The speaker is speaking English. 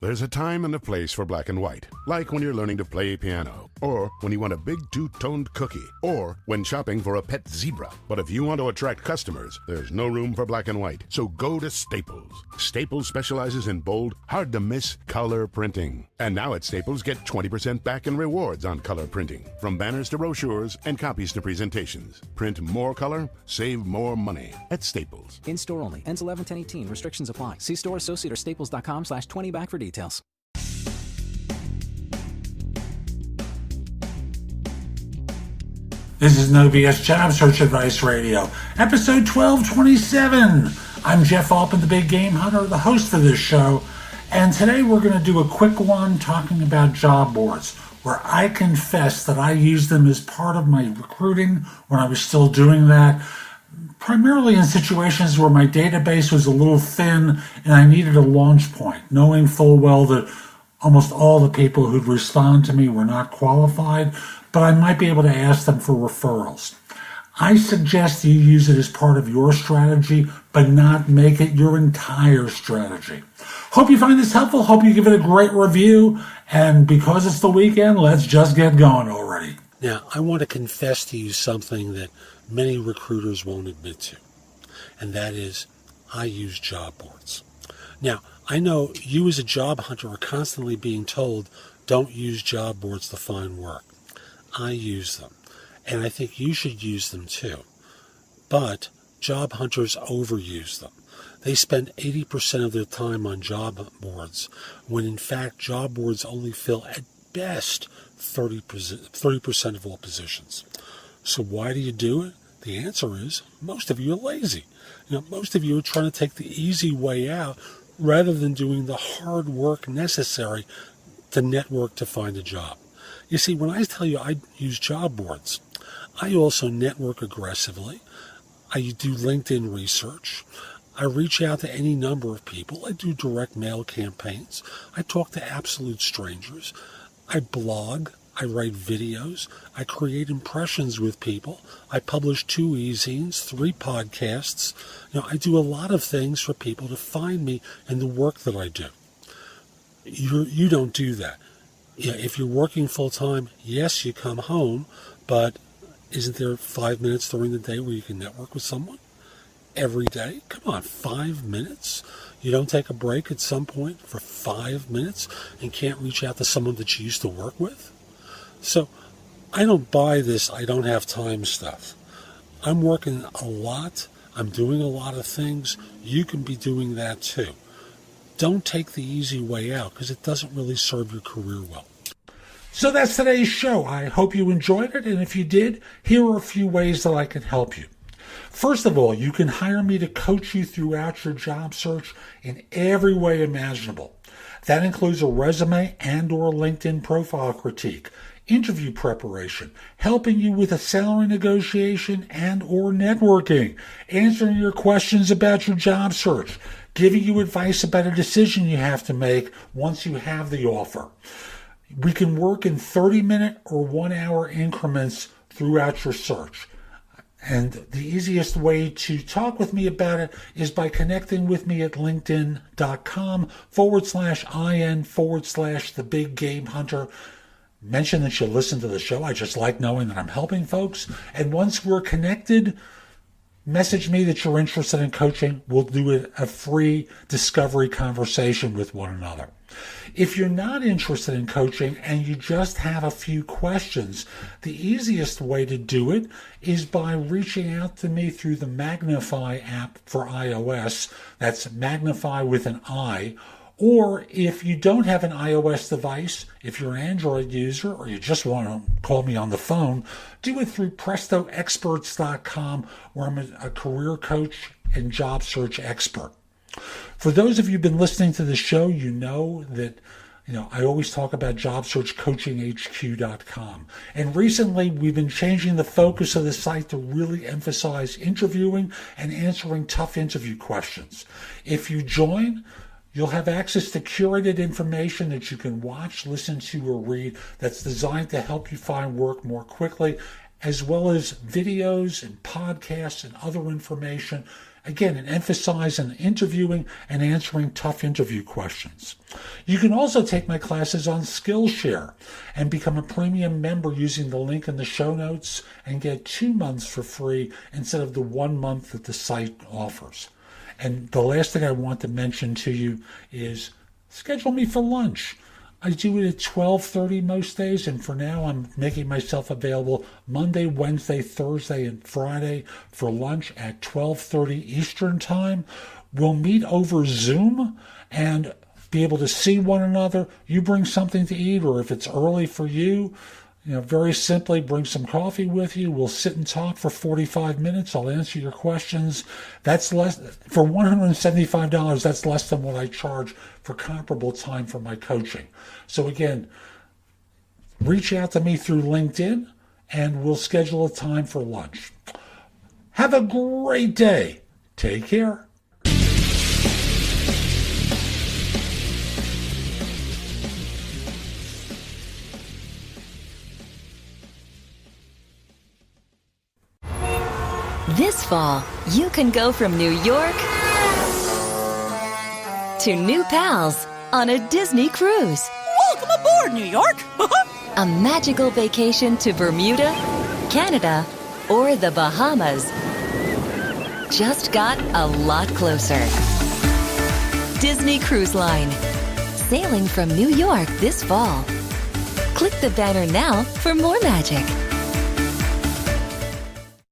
There's a time and a place for black and white, like when you're learning to play piano, or when you want a big two-toned cookie, or when shopping for a pet zebra. But if you want to attract customers, there's no room for black and white. So go to Staples. Staples specializes in bold, hard-to-miss color printing. And now at Staples, get 20% back in rewards on color printing. From banners to brochures and copies to presentations. Print more color, save more money at Staples. In-store only. Ends 11/10/18. Restrictions apply. See store associate or staples.com/20back for details. This is No BS Job Search Advice Radio, episode 1227. I'm Jeff Altman, the Big Game Hunter, the host for this show, and today we're going to do a quick one talking about job boards, where I confess that I used them as part of my recruiting when I was still doing that, primarily in situations where my database was a little thin and I needed a launch point, knowing full well that almost all the people who'd respond to me were not qualified, but I might be able to ask them for referrals. I suggest you use it as part of your strategy, but not make it your entire strategy. Hope you find this helpful. Hope you give it a great review. And because it's the weekend, let's just get going already. Now, I want to confess to you something that many recruiters won't admit to, and that is I use job boards. Now, I know you as a job hunter are constantly being told, don't use job boards to find work. I use them, and I think you should use them too. But job hunters overuse them. They spend 80% of their time on job boards, when in fact job boards only fill at best 30% of all positions. So why do you do it? The answer is most of you are lazy. Most of you are trying to take the easy way out rather than doing the hard work necessary to network to find a job. You see, when I tell you I use job boards, I also network aggressively. I do LinkedIn research. I reach out to any number of people. I do direct mail campaigns. I talk to absolute strangers. I blog. I write videos. I create impressions with people. I publish 2 e-zines, 3 podcasts. I do a lot of things for people to find me and the work that I do. You don't do that. If you're working full-time, yes, you come home, but isn't there 5 minutes during the day where you can network with someone? Every day? Come on, 5 minutes? You don't take a break at some point for 5 minutes and can't reach out to someone that you used to work with? So I don't buy this I don't have time stuff. I'm working a lot. I'm doing a lot of things. You can be doing that too. Don't take the easy way out because it doesn't really serve your career well. So that's today's show. I hope you enjoyed it, and if you did, here are a few ways that I can help you. First of all, you can hire me to coach you throughout your job search in every way imaginable. That includes a resume and or LinkedIn profile critique, interview preparation, helping you with a salary negotiation and or networking, answering your questions about your job search, giving you advice about a decision you have to make once you have the offer. We can work in 30-minute or 1-hour increments throughout your search. And the easiest way to talk with me about it is by connecting with me at linkedin.com/IN/the Big Game Hunter. Mention that you listen to the show. I just like knowing that I'm helping folks. And once we're connected, message me that you're interested in coaching. We'll do a free discovery conversation with one another. If you're not interested in coaching and you just have a few questions, the easiest way to do it is by reaching out to me through the Magnify app for iOS. That's Magnify with an I. Or if you don't have an iOS device, if you're an Android user or you just want to call me on the phone, do it through PrestoExperts.com, where I'm a career coach and job search expert. For those of you who've been listening to the show, you know that I always talk about JobSearchCoachingHQ.com. And recently, we've been changing the focus of the site to really emphasize interviewing and answering tough interview questions. If you join, you'll have access to curated information that you can watch, listen to, or read that's designed to help you find work more quickly, as well as videos and podcasts and other information Again, it emphasizes on interviewing and answering tough interview questions. You can also take my classes on Skillshare and become a premium member using the link in the show notes and get 2 months for free instead of the 1 month that the site offers. And the last thing I want to mention to you is schedule me for lunch. I do it at 12:30 most days, and for now I'm making myself available Monday, Wednesday, Thursday, and Friday for lunch at 12:30 Eastern Time. We'll meet over Zoom and be able to see one another. You bring something to eat, or if it's early for you, very simply bring some coffee with you. We'll sit and talk for 45 minutes. I'll answer your questions. That's less for $175. That's less than what I charge for comparable time for my coaching. So again, reach out to me through LinkedIn and we'll schedule a time for lunch. Have a great day. Take care. This fall, you can go from New York to new pals on a Disney cruise. Welcome aboard, New York! A magical vacation to Bermuda, Canada, or the Bahamas just got a lot closer. Disney Cruise Line. Sailing from New York this fall. Click the banner now for more magic.